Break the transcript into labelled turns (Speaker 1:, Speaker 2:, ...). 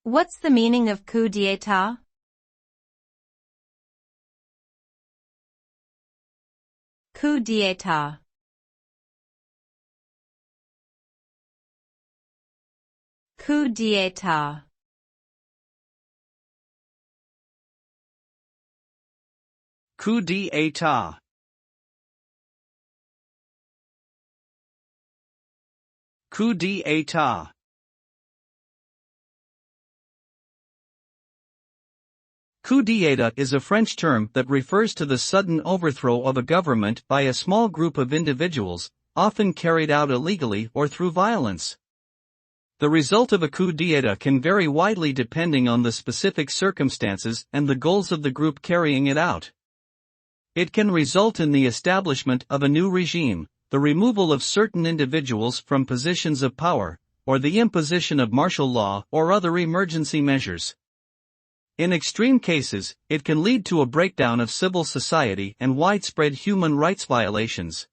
Speaker 1: What's the meaning of coup d'état? Coup d'état. Coup d'état.
Speaker 2: Coup d'état. Coup d'état. Coup d'état is a French term that refers to the sudden overthrow of a government by a small group of individuals, often carried out illegally or through violence. The result of a coup d'état can vary widely depending on the specific circumstances and the goals of the group carrying it out. It can result in the establishment of a new regime, the removal of certain individuals from positions of power, or the imposition of martial law or other emergency measures. In extreme cases, it can lead to a breakdown of civil society and widespread human rights violations.